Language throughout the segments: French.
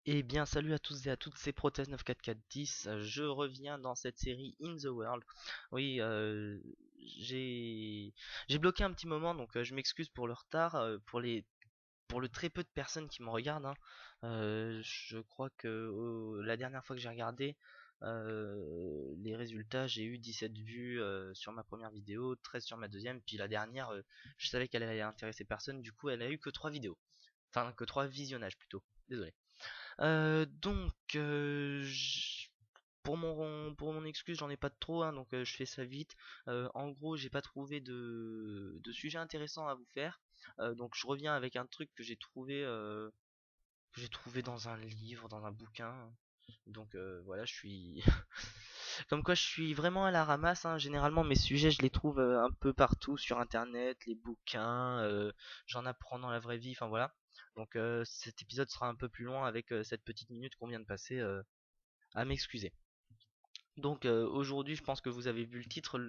Eh bien, salut à tous et à toutes, c'est Prothèse94410. Je reviens dans cette série In the World. Oui, j'ai bloqué un petit moment, donc je m'excuse pour le retard, pour le très peu de personnes qui me regardent, hein. Je crois que la dernière fois que j'ai regardé les résultats, j'ai eu 17 vues sur ma première vidéo, 13 sur ma deuxième, puis la dernière, je savais qu'elle allait intéresser personne, du coup elle a eu que 3 vidéos. Enfin, que 3 visionnages plutôt. Désolé. Donc, pour mon excuse, j'en ai pas trop, hein, donc je fais ça vite. En gros, j'ai pas trouvé de sujet intéressant à vous faire, donc je reviens avec un truc que j'ai trouvé dans un livre, dans un bouquin. Donc voilà, je suis comme quoi je suis vraiment à la ramasse, hein. Généralement, mes sujets, je les trouve un peu partout sur Internet, les bouquins, j'en apprends dans la vraie vie, enfin voilà. Donc cet épisode sera un peu plus long avec cette petite minute qu'on vient de passer à m'excuser. Donc aujourd'hui, je pense que vous avez vu le titre,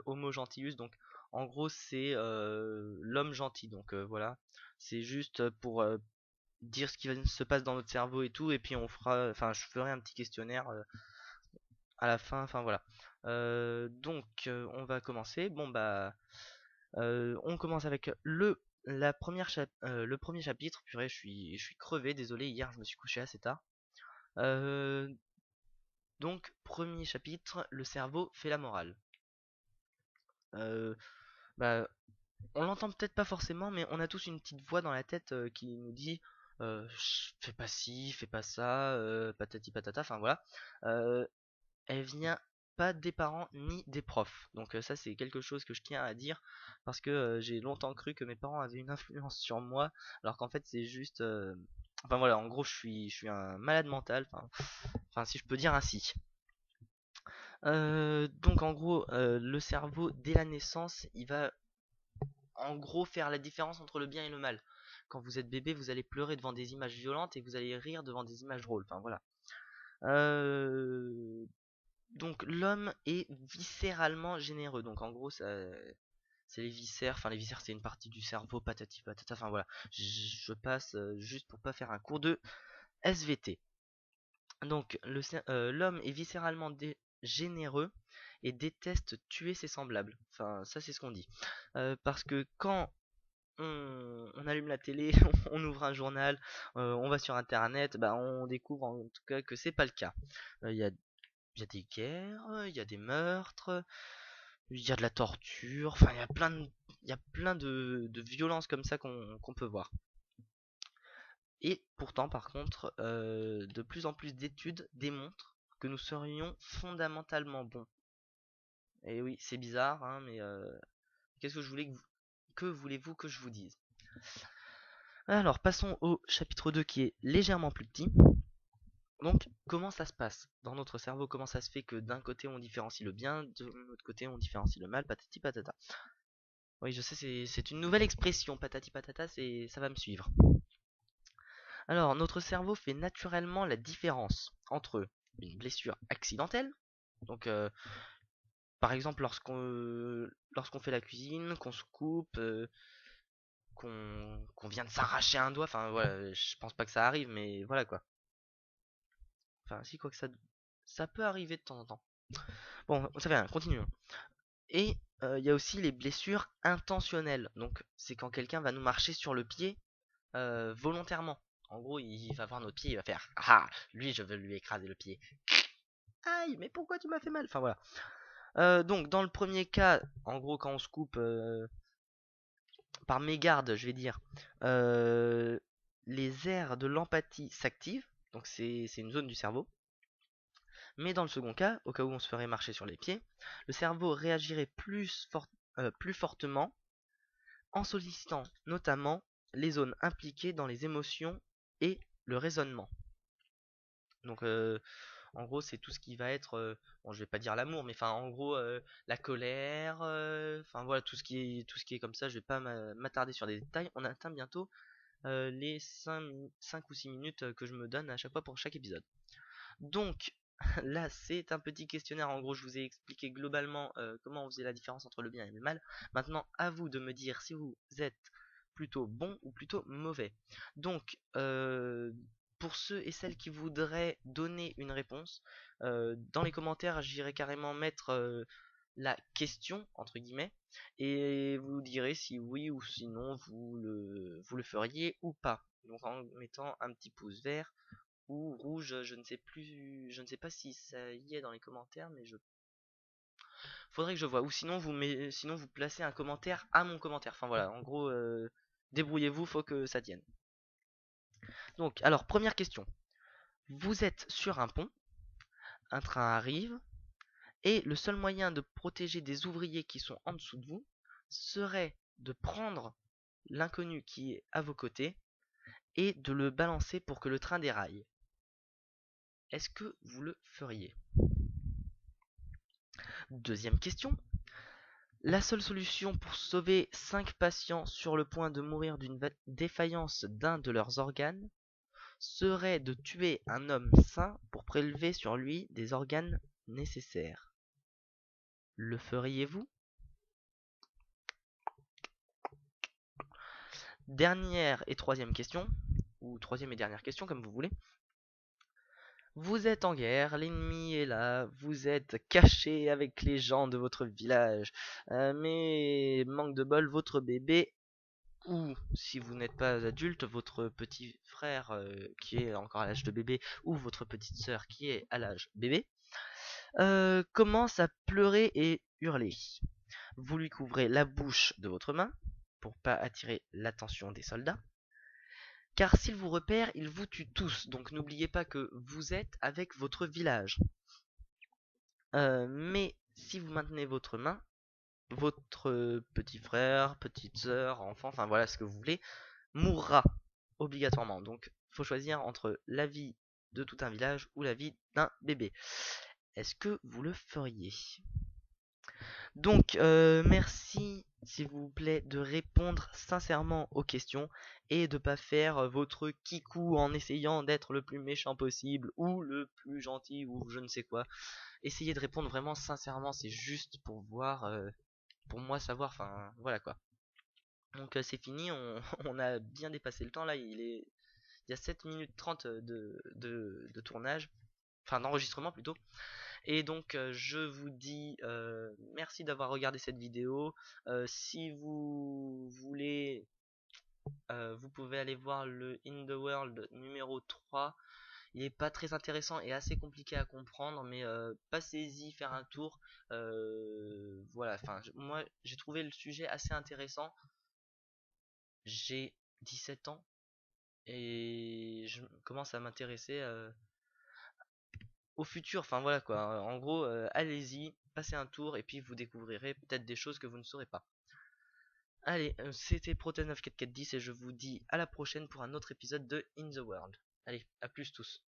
Homo Gentius. Donc en gros, c'est l'homme gentil. Donc voilà, c'est juste pour dire ce qui se passe dans notre cerveau et tout, et puis je ferai un petit questionnaire à la fin, enfin voilà. Donc on va commencer. Bon bah, on commence avec le premier chapitre. Purée, je suis crevé, désolé. Hier, je me suis couché assez tard. Euh, donc premier chapitre, le cerveau fait la morale. Euh, Bah, on l'entend peut-être pas forcément, mais on a tous une petite voix dans la tête qui nous dit fais pas ci, fais pas ça, patati patata, enfin voilà. Euh, Elle vient pas des parents ni des profs. Donc ça c'est quelque chose que je tiens à dire parce que j'ai longtemps cru que mes parents avaient une influence sur moi, alors qu'en fait c'est juste enfin voilà, en gros je suis un malade mental, enfin si je peux dire ainsi. Donc en gros le cerveau dès la naissance il va en gros faire la différence entre le bien et le mal. Quand vous êtes bébé, vous allez pleurer devant des images violentes et vous allez rire devant des images drôles. Enfin voilà. Euh, donc l'homme est viscéralement généreux. Donc en gros, c'est les viscères. Enfin les viscères, c'est une partie du cerveau, patati patata. Enfin voilà. Je passe juste pour pas faire un cours de SVT. Donc l'homme est viscéralement généreux et déteste tuer ses semblables. Enfin ça c'est ce qu'on dit. Parce que quand on allume la télé, on ouvre un journal, on va sur internet, bah on découvre en tout cas que c'est pas le cas. Il y a des guerres, il y a des meurtres, il y a de la torture, enfin il y a plein de violences comme ça qu'on peut voir. Et pourtant par contre, de plus en plus d'études démontrent que nous serions fondamentalement bons. Et oui, c'est bizarre, hein, mais qu'est-ce que je voulais que voulez-vous que je vous dise? Alors, passons au chapitre 2 qui est légèrement plus petit. Donc, comment ça se passe dans notre cerveau? Comment ça se fait que d'un côté on différencie le bien, de l'autre côté on différencie le mal, patati patata. Oui, je sais, c'est une nouvelle expression, patati patata, ça va me suivre. Alors, notre cerveau fait naturellement la différence entre une blessure accidentelle, donc par exemple lorsqu'on fait la cuisine, qu'on se coupe, qu'on vient de s'arracher un doigt, enfin voilà, je pense pas que ça arrive, mais voilà quoi. Enfin, si, quoi que ça peut arriver de temps en temps. Bon, ça fait rien, continuons. Et il y a aussi les blessures intentionnelles. Donc, c'est quand quelqu'un va nous marcher sur le pied volontairement. En gros, il va voir notre pied, il va faire ah, lui, je veux lui écraser le pied. Aïe, mais pourquoi tu m'as fait mal? Enfin voilà. Donc, dans le premier cas, en gros, quand on se coupe par mégarde, je vais dire, euh, les aires de l'empathie s'activent. Donc, c'est une zone du cerveau. Mais dans le second cas, au cas où on se ferait marcher sur les pieds, le cerveau réagirait plus fortement en sollicitant notamment les zones impliquées dans les émotions et le raisonnement. Donc en gros c'est tout ce qui va être, bon je vais pas dire l'amour, mais enfin en gros la colère, enfin voilà tout ce qui est comme ça, je vais pas m'attarder sur des détails. On atteint bientôt les 5 ou 6 minutes que je me donne à chaque fois pour chaque épisode. Donc là, c'est un petit questionnaire. En gros, je vous ai expliqué globalement comment on faisait la différence entre le bien et le mal. Maintenant, à vous de me dire si vous êtes plutôt bon ou plutôt mauvais. Donc, pour ceux et celles qui voudraient donner une réponse, dans les commentaires, j'irai carrément mettre la question, entre guillemets, et vous direz si oui ou sinon vous le feriez ou pas. Donc en mettant un petit pouce vert ou rouge, je ne sais plus, je ne sais pas si ça y est dans les commentaires, mais je faudrait que je vois. Ou sinon vous placez un commentaire à mon commentaire. Enfin voilà, en gros, débrouillez-vous, faut que ça tienne. Donc, alors première question. Vous êtes sur un pont, un train arrive, et le seul moyen de protéger des ouvriers qui sont en dessous de vous serait de prendre l'inconnu qui est à vos côtés et de le balancer pour que le train déraille. Est-ce que vous le feriez? Deuxième question. La seule solution pour sauver 5 patients sur le point de mourir d'une défaillance d'un de leurs organes serait de tuer un homme sain pour prélever sur lui des organes nécessaires. Le feriez-vous? Dernière et troisième question, ou troisième et dernière question comme vous voulez. Vous êtes en guerre, l'ennemi est là, vous êtes caché avec les gens de votre village, mais manque de bol, votre bébé, ou si vous n'êtes pas adulte, votre petit frère qui est encore à l'âge de bébé, ou votre petite sœur qui est à l'âge bébé, commence à pleurer et hurler. Vous lui couvrez la bouche de votre main pour pas attirer l'attention des soldats. Car s'il vous repère, il vous tue tous. Donc n'oubliez pas que vous êtes avec votre village. Mais si vous maintenez votre main, votre petit frère, petite sœur, enfant, enfin voilà ce que vous voulez, mourra obligatoirement. Donc faut choisir entre la vie de tout un village ou la vie d'un bébé. Est-ce que vous le feriez? Donc, merci, s'il vous plaît, de répondre sincèrement aux questions et de pas faire votre kikou en essayant d'être le plus méchant possible ou le plus gentil ou je ne sais quoi. Essayez de répondre vraiment sincèrement, c'est juste pour voir, pour moi savoir, enfin voilà quoi. Donc c'est fini, on a bien dépassé le temps là, il y a 7 minutes 30 de tournage, enfin d'enregistrement plutôt. Et donc je vous dis merci d'avoir regardé cette vidéo. Si vous voulez, vous pouvez aller voir le In the World numéro 3. Il est pas très intéressant et assez compliqué à comprendre, mais passez-y faire un tour. Voilà, enfin moi j'ai trouvé le sujet assez intéressant. J'ai 17 ans et je commence à m'intéresser au futur, enfin voilà quoi. En gros, allez-y, passez un tour et puis vous découvrirez peut-être des choses que vous ne saurez pas. Allez, c'était Proton of 4410 et je vous dis à la prochaine pour un autre épisode de In the World. Allez, à plus tous.